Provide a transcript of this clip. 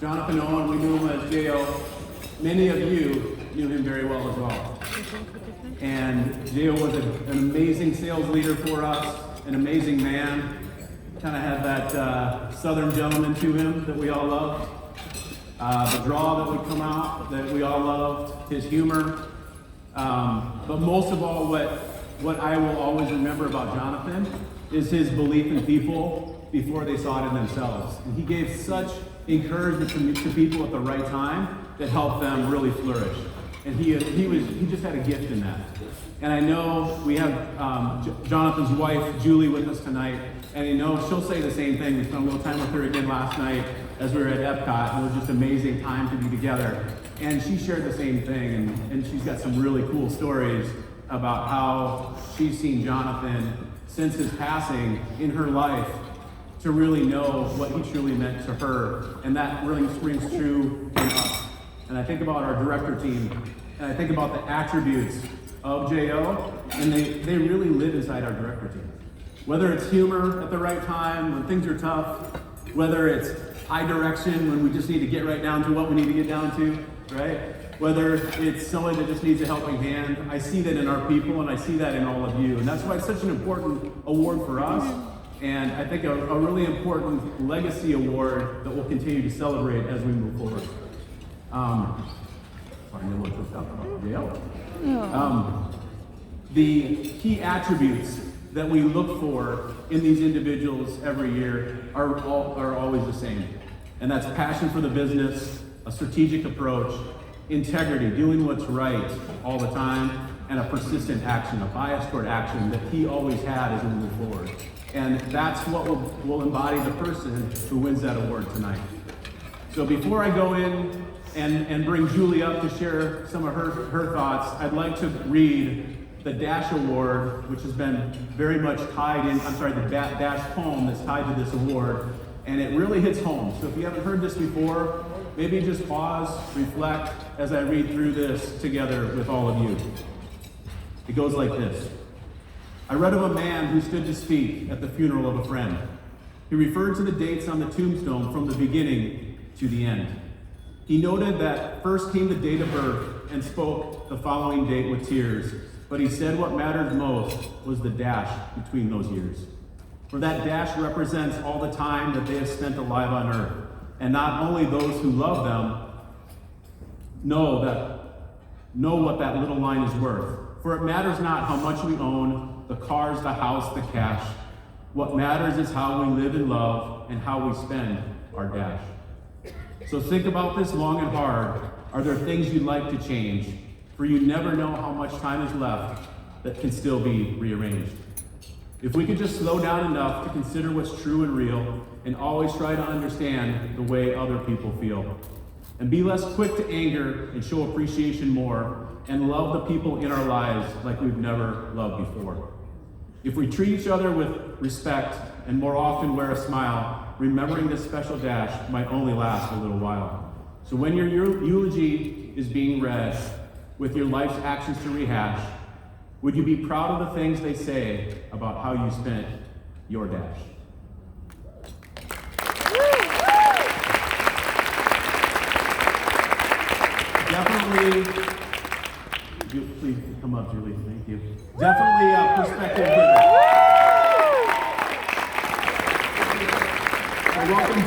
Jonathan Owen, we knew him as J.O. Many of you knew him very well as well. And J.O. was an amazing sales leader for us, an amazing man. Kind of had that southern gentleman to him that we all loved. The draw that would come out that we all loved, his humor. But most of all, what I will always remember about Jonathan is his belief in people before they saw it in themselves. And he gave such encouragement to people at the right time that helped them really flourish. And he just had a gift in that. And I know we have Jonathan's wife, Julie, with us tonight. And I know she'll say the same thing. We spent a little time with her again last night as we were at Epcot. And it was just an amazing time to be together. And she shared the same thing. And she's got some really cool stories about how she's seen Jonathan since his passing in her life to really know what he truly meant to her. And that really rings true in us. And I think about our director team, and I think about the attributes of J.O., and they really live inside our director team. Whether it's humor at the right time, when things are tough, whether it's high direction, when we just need to get right down to what we need to get down to, right? Whether it's someone that just needs a helping hand, I see that in our people, and I see that in all of you. And that's why it's such an important award for us, and I think a really important legacy award that we'll continue to celebrate as we move forward. The key attributes that we look for in these individuals every year are always the same. And that's passion for the business, a strategic approach, integrity, doing what's right all the time, and a persistent action, a bias toward action that he always had as we move forward. And that's what will embody the person who wins that award tonight. So before I go in and bring Julie up to share some of her thoughts, I'd like to read the Dash Award, which has been very much tied in, the Dash poem that's tied to this award, and it really hits home. So if you haven't heard this before, maybe just pause, reflect as I read through this together with all of you. It goes like this. I read of a man who stood to speak at the funeral of a friend. He referred to the dates on the tombstone from the beginning to the end. He noted that first came the date of birth and spoke the following date with tears, but he said what mattered most was the dash between those years. For that dash represents all the time that they have spent alive on earth, and not only those who love them know what that little line is worth. For it matters not how much we own, the cars, the house, the cash. What matters is how we live and love and how we spend our dash. So think about this long and hard. Are there things you'd like to change? For you never know how much time is left that can still be rearranged. If we could just slow down enough to consider what's true and real, and always try to understand the way other people feel. And be less quick to anger and show appreciation more, and love the people in our lives like we've never loved before. If we treat each other with respect and more often wear a smile, remembering this special dash might only last a little while. So when your eulogy is being read with your life's actions to rehash, would you be proud of the things they say about how you spent your dash? Definitely, please come up, Julie, thank you. Definitely a perspective giver. So welcome